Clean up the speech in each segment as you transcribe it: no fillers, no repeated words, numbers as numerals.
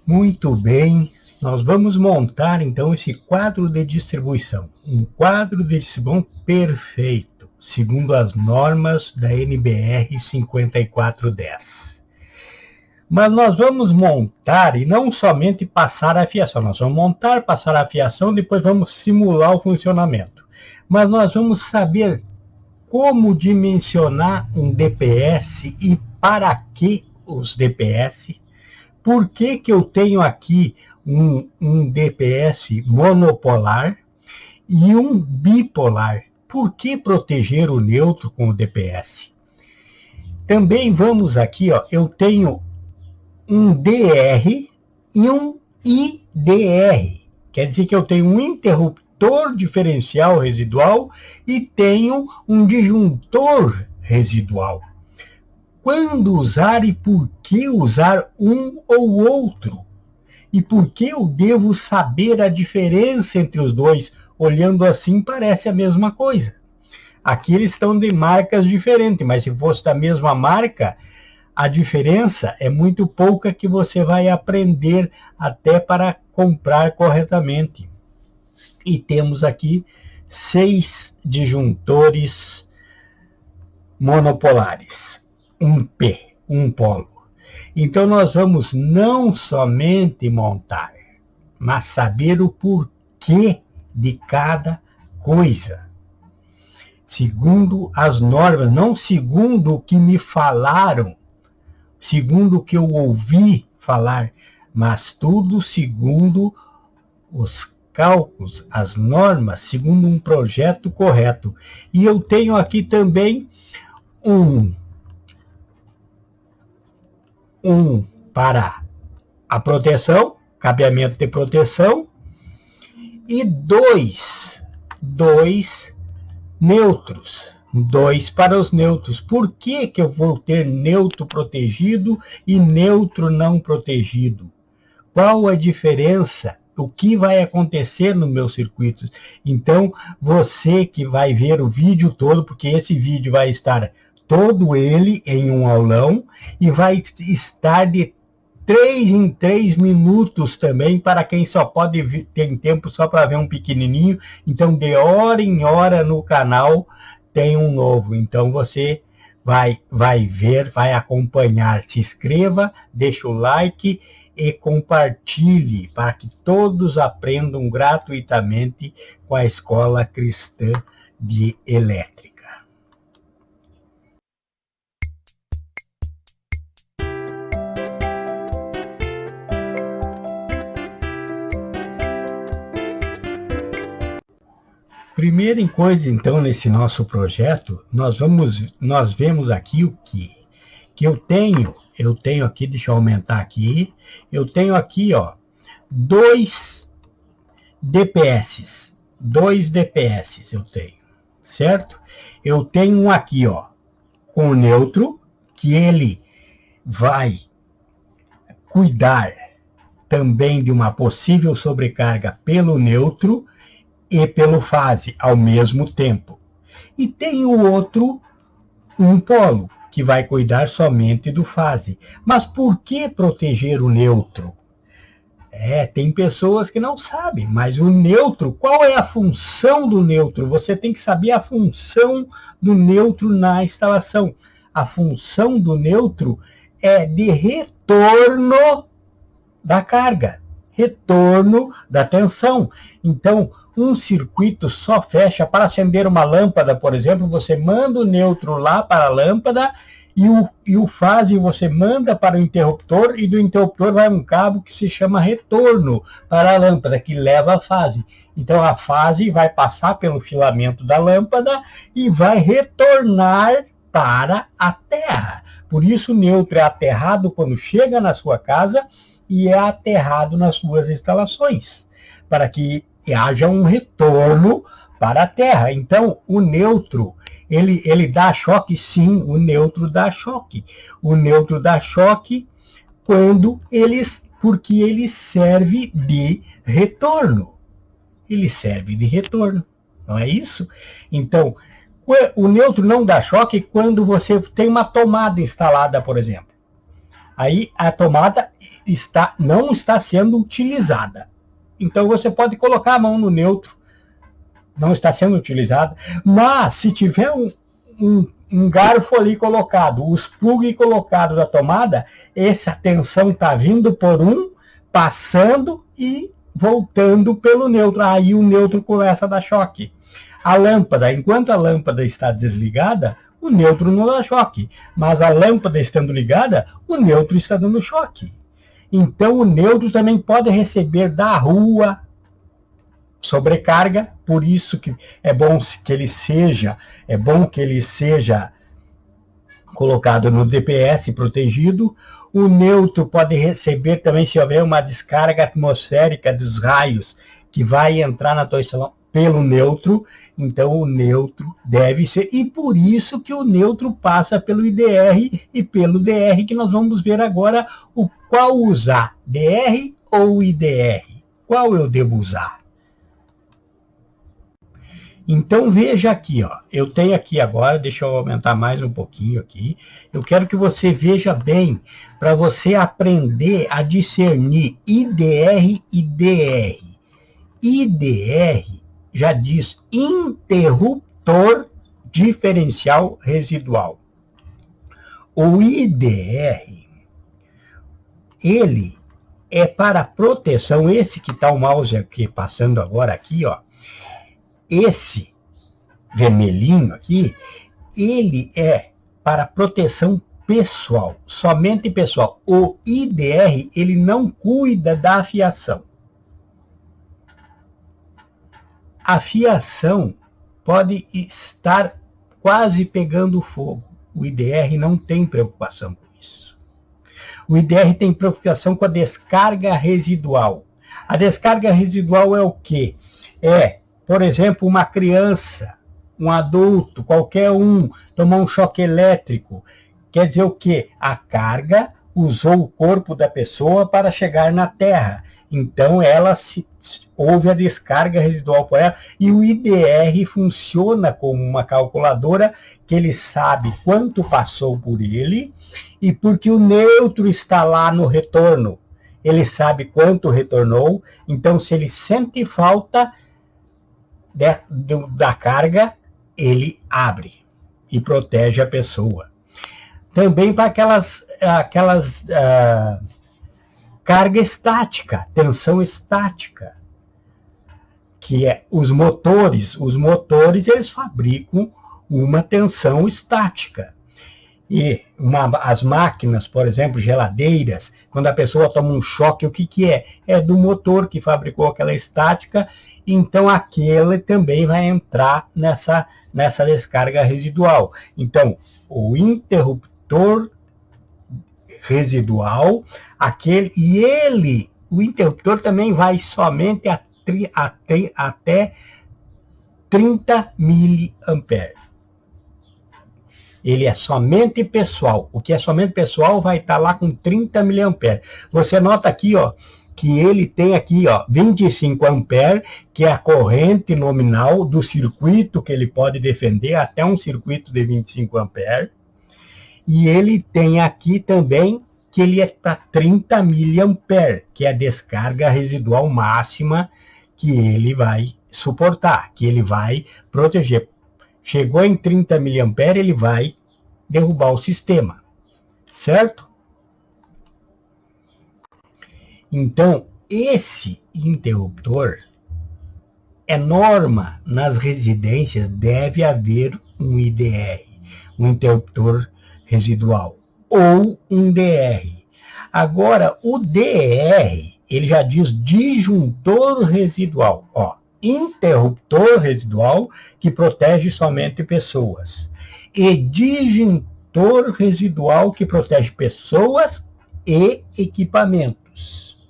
Muito bem, nós vamos montar então esse quadro de distribuição. Um quadro de distribuição perfeito, segundo as normas da NBR 5410. Mas nós vamos montar e não somente passar a fiação, nós vamos montar, passar a fiação, depois vamos simular o funcionamento. Mas nós vamos saber como dimensionar um DPS e para que os DPS. Por que eu tenho aqui um DPS monopolar e um bipolar? Por que proteger o neutro com o DPS? Também vamos aqui, ó, eu tenho um DR e um IDR. Quer dizer que eu tenho um interruptor diferencial residual e tenho um disjuntor residual. Quando usar e por que usar um ou outro? E por que eu devo saber a diferença entre os dois? Olhando assim, parece a mesma coisa. Aqui eles estão de marcas diferentes, mas se fosse da mesma marca, a diferença é muito pouca que você vai aprender até para comprar corretamente. E temos aqui 6 disjuntores monopolares. Um P, um polo. Então nós vamos não somente montar, mas saber o porquê de cada coisa. Segundo as normas, não segundo o que me falaram, segundo o que eu ouvi falar, mas tudo segundo os cálculos, as normas, segundo um projeto correto. E eu tenho aqui também um para a proteção, cabeamento de proteção, e dois neutros, 2 para os neutros. Por que eu vou ter neutro protegido e neutro não protegido? Qual a diferença? O que vai acontecer no meu circuito? Então, você que vai ver o vídeo todo, porque esse vídeo vai estar todo ele em um aulão e vai estar de 3 em 3 minutos também, para quem só pode ter tempo só para ver um pequenininho. Então, de hora em hora no canal tem um novo. Então, você vai ver, vai acompanhar. Se inscreva, deixa o like e compartilhe para que todos aprendam gratuitamente com a Escola Cristã de Elétrica. Primeira coisa, então, nesse nosso projeto, nós vemos aqui o que eu tenho aqui, deixa eu aumentar aqui, eu tenho aqui, ó, 2 DPS eu tenho, certo? Eu tenho um aqui, ó, com o neutro, que ele vai cuidar também de uma possível sobrecarga pelo neutro e pelo fase ao mesmo tempo. E tem o outro, um polo, que vai cuidar somente do fase. Mas por que proteger o neutro? Tem pessoas que não sabem, mas o neutro, qual é a função do neutro? Você tem que saber a função do neutro na instalação. A função do neutro é de retorno da carga, retorno da tensão. Então, um circuito só fecha para acender uma lâmpada, por exemplo, você manda o neutro lá para a lâmpada e o fase você manda para o interruptor, e do interruptor vai um cabo que se chama retorno para a lâmpada, que leva a fase. Então a fase vai passar pelo filamento da lâmpada e vai retornar para a terra. Por isso o neutro é aterrado quando chega na sua casa e é aterrado nas suas instalações, para que haja um retorno para a Terra. Então, o neutro, ele dá choque? Sim, o neutro dá choque. O neutro dá choque porque ele serve de retorno. Ele serve de retorno, não é isso? Então, o neutro não dá choque quando você tem uma tomada instalada, por exemplo. Aí a tomada não está sendo utilizada. Então você pode colocar a mão no neutro, não está sendo utilizada, mas se tiver um garfo ali colocado, os plugs colocados da tomada, essa tensão está vindo por passando e voltando pelo neutro. Aí o neutro começa a dar choque. A lâmpada, enquanto a lâmpada está desligada, o neutro não dá choque. Mas a lâmpada estando ligada, o neutro está dando choque. Então o neutro também pode receber da rua sobrecarga, por isso que é bom que ele seja colocado no DPS protegido. O neutro pode receber também, se houver uma descarga atmosférica dos raios que vai entrar na tua instalação pelo neutro, então o neutro deve ser, e por isso que o neutro passa pelo IDR e pelo DR, que nós vamos ver agora qual usar, DR ou IDR, qual eu devo usar. Então veja aqui, ó, eu tenho aqui agora, deixa eu aumentar mais um pouquinho aqui, eu quero que você veja bem, para você aprender a discernir IDR e DR. IDR já diz interruptor diferencial residual. O IDR, ele é para proteção, esse que está o mouse aqui passando agora aqui, ó, esse vermelhinho aqui, ele é para proteção pessoal, somente pessoal. O IDR, ele não cuida da fiação. A fiação pode estar quase pegando fogo. O IDR não tem preocupação com isso. O IDR tem preocupação com a descarga residual. A descarga residual é o quê? Por exemplo, uma criança, um adulto, qualquer um, tomou um choque elétrico. Quer dizer o quê? A carga usou o corpo da pessoa para chegar na Terra. Então, houve a descarga residual por ela, e o IDR funciona como uma calculadora que ele sabe quanto passou por ele, e porque o neutro está lá no retorno, ele sabe quanto retornou, então se ele sente falta da carga, ele abre e protege a pessoa. Também para aquelas carga estática, tensão estática, que é os motores eles fabricam uma tensão estática. E as máquinas, por exemplo, geladeiras, quando a pessoa toma um choque, o que é? É do motor que fabricou aquela estática, então aquele também vai entrar nessa descarga residual. Então, o interruptor residual, o interruptor também vai somente até 30 miliamperes. Ele é somente pessoal. O que é somente pessoal vai estar lá com 30 miliamperes. Você nota aqui, ó, que ele tem aqui, ó, 25 amperes, que é a corrente nominal do circuito que ele pode defender, até um circuito de 25 amperes. E ele tem aqui também que ele é para 30 miliamperes, que é a descarga residual máxima que ele vai suportar, que ele vai proteger. Chegou em 30 miliamperes, ele vai derrubar o sistema, certo? Então, esse interruptor é norma nas residências, deve haver um IDR, um interruptor residual, ou um DR. Agora, o DR, ele já diz disjuntor residual, ó, interruptor residual que protege somente pessoas, e disjuntor residual que protege pessoas e equipamentos.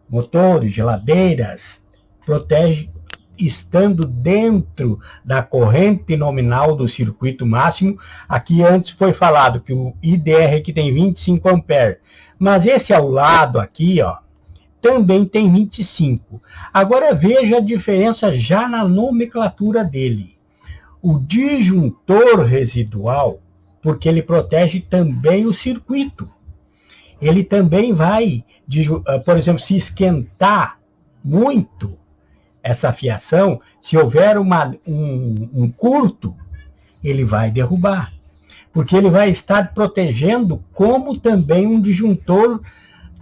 Motores, geladeiras, protege estando dentro da corrente nominal do circuito máximo. Aqui antes foi falado que o IDR aqui tem 25 amperes, mas esse ao lado aqui, ó, também tem 25. Agora veja a diferença já na nomenclatura dele. O disjuntor residual, porque ele protege também o circuito. Ele também vai, por exemplo, se esquentar muito essa fiação, se houver um curto, ele vai derrubar. Porque ele vai estar protegendo como também um disjuntor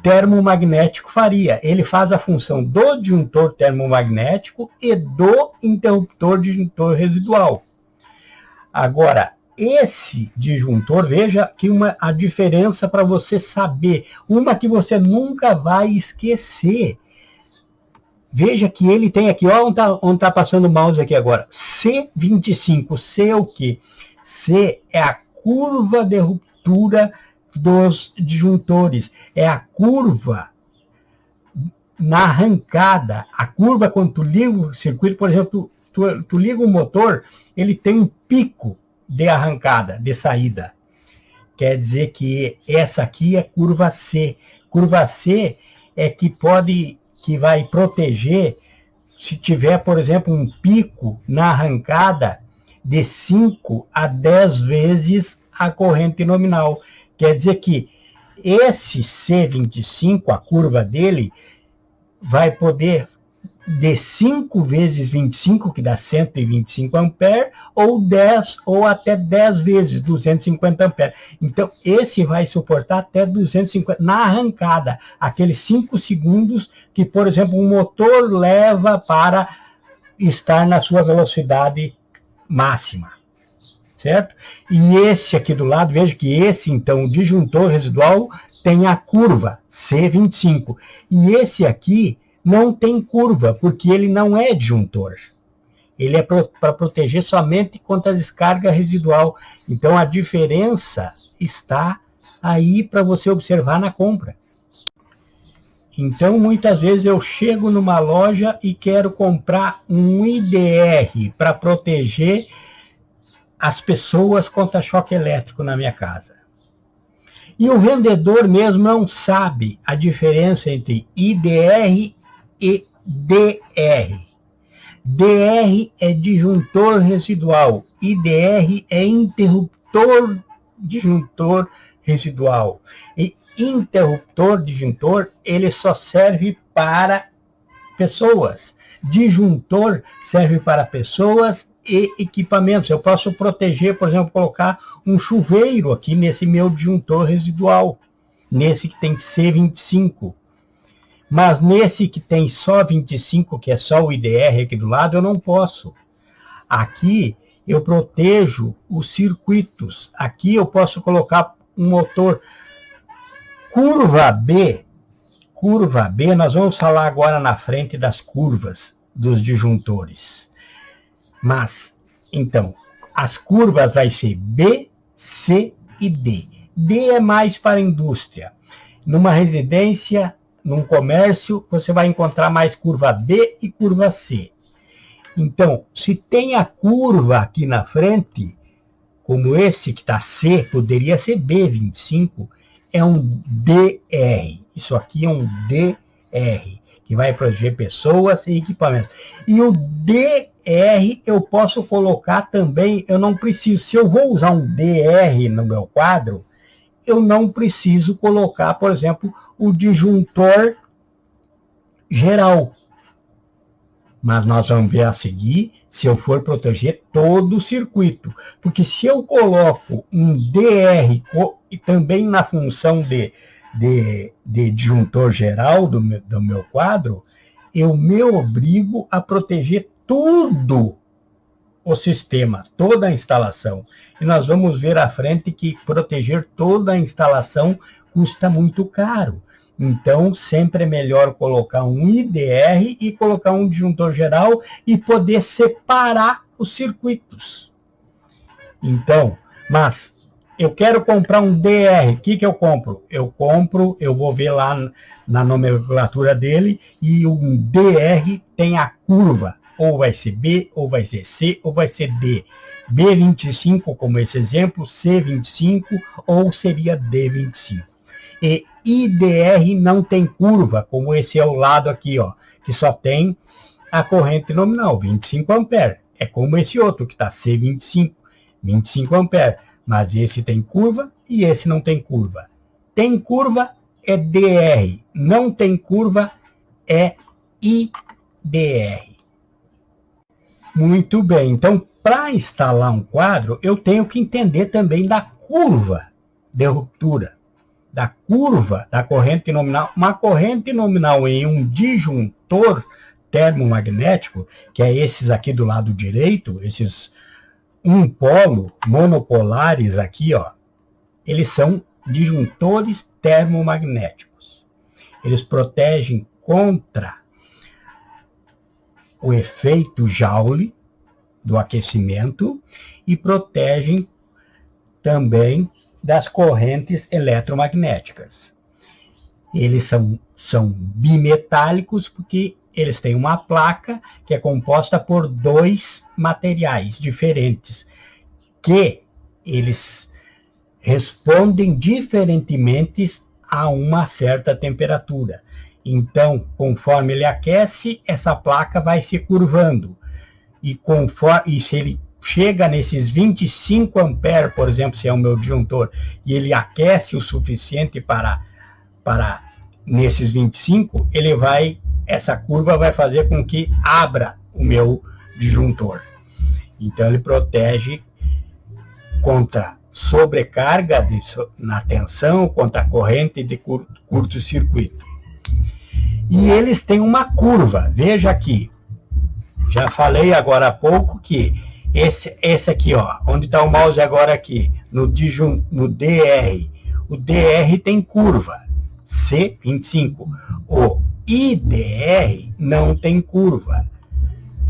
termomagnético faria. Ele faz a função do disjuntor termomagnético e do interruptor disjuntor residual. Agora, esse disjuntor, veja aqui a diferença para você saber, uma que você nunca vai esquecer. Veja que ele tem aqui, ó, onde tá passando o mouse aqui agora, C25. C é o quê? C é a curva de ruptura dos disjuntores. É a curva na arrancada. A curva, quando tu liga o circuito, por exemplo, tu liga o motor, ele tem um pico de arrancada, de saída. Quer dizer que essa aqui é curva C. Curva C é que vai proteger se tiver, por exemplo, um pico na arrancada de 5 a 10 vezes a corrente nominal. Quer dizer que esse C25, a curva dele, vai poder de 5 vezes 25, que dá 125 amperes, ou 10, ou até 10 vezes 250 amperes. Então, esse vai suportar até 250, na arrancada, aqueles 5 segundos que, por exemplo, um motor leva para estar na sua velocidade máxima, certo? E esse aqui do lado, veja que esse, então, o disjuntor residual tem a curva C25, e esse aqui não tem curva, porque ele não é disjuntor. Ele é para proteger somente contra a descarga residual. Então, a diferença está aí para você observar na compra. Então, muitas vezes eu chego numa loja e quero comprar um IDR para proteger as pessoas contra choque elétrico na minha casa. E o vendedor mesmo não sabe a diferença entre IDR e DR. DR é disjuntor residual, IDR é interruptor disjuntor residual. E interruptor disjuntor, ele só serve para pessoas. Disjuntor serve para pessoas e equipamentos. Eu posso proteger, por exemplo, colocar um chuveiro aqui nesse meu disjuntor residual, nesse que tem C25. Mas nesse que tem só 25, que é só o IDR aqui do lado, eu não posso. Aqui eu protejo os circuitos. Aqui eu posso colocar um motor. Curva B, nós vamos falar agora na frente das curvas dos disjuntores. Mas, então, as curvas vai ser B, C e D. D é mais para a indústria. Numa residência, num comércio, você vai encontrar mais curva B e curva C. Então, se tem a curva aqui na frente, como esse que está C, poderia ser B25, é um DR. Isso aqui é um DR, que vai proteger pessoas e equipamentos. E o DR eu posso colocar também, eu não preciso, se eu vou usar um DR no meu quadro, eu não preciso colocar, por exemplo, o disjuntor geral. Mas nós vamos ver a seguir se eu for proteger todo o circuito. Porque se eu coloco um DR e também na função de disjuntor geral do meu quadro, eu me obrigo a proteger todo o sistema, toda a instalação. E nós vamos ver à frente que proteger toda a instalação custa muito caro. Então, sempre é melhor colocar um IDR e colocar um disjuntor geral e poder separar os circuitos. Então, mas eu quero comprar um DR, o que eu compro? Eu vou ver lá na nomenclatura dele, e um DR tem a curva, ou vai ser B, ou vai ser C, ou vai ser D. B25, como esse exemplo, C25, ou seria D25. E IDR não tem curva, como esse é o lado aqui, ó, que só tem a corrente nominal, 25 amperes. É como esse outro, que está C25, 25 amperes. Mas esse tem curva e esse não tem curva. Tem curva é DR, não tem curva é IDR. Muito bem, então para instalar um quadro, eu tenho que entender também da curva de ruptura, da curva da corrente nominal. Uma corrente nominal em um disjuntor termomagnético, que é esses aqui do lado direito, esses um polo monopolares aqui, ó, eles são disjuntores termomagnéticos. Eles protegem contra o efeito Joule do aquecimento e protegem também das correntes eletromagnéticas. Eles são bimetálicos porque eles têm uma placa que é composta por dois materiais diferentes, que eles respondem diferentemente a uma certa temperatura. Então, conforme ele aquece, essa placa vai se curvando. E se ele chega nesses 25 amperes, por exemplo, se é o meu disjuntor, e ele aquece o suficiente para nesses 25, essa curva vai fazer com que abra o meu disjuntor. Então, ele protege contra sobrecarga na tensão, contra a corrente de curto-circuito. E eles têm uma curva, veja aqui, já falei agora há pouco que esse aqui, ó, onde está o mouse agora aqui, no DR, o DR tem curva, C25, o IDR não tem curva,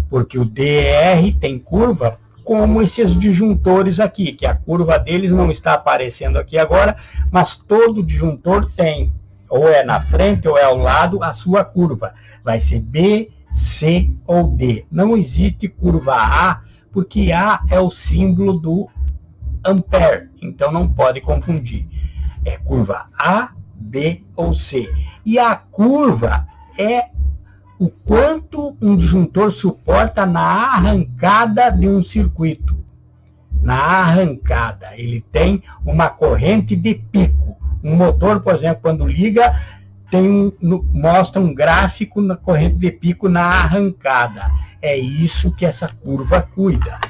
porque o DR tem curva como esses disjuntores aqui, que a curva deles não está aparecendo aqui agora, mas todo disjuntor tem, ou é na frente ou é ao lado, a sua curva. Vai ser B, C ou D. Não existe curva A, porque A é o símbolo do ampere, então não pode confundir. É curva A, B ou C. E a curva é o quanto um disjuntor suporta na arrancada de um circuito. Na arrancada, ele tem uma corrente de pico. Um motor, por exemplo, quando liga, mostra um gráfico na corrente de pico na arrancada. É isso que essa curva cuida.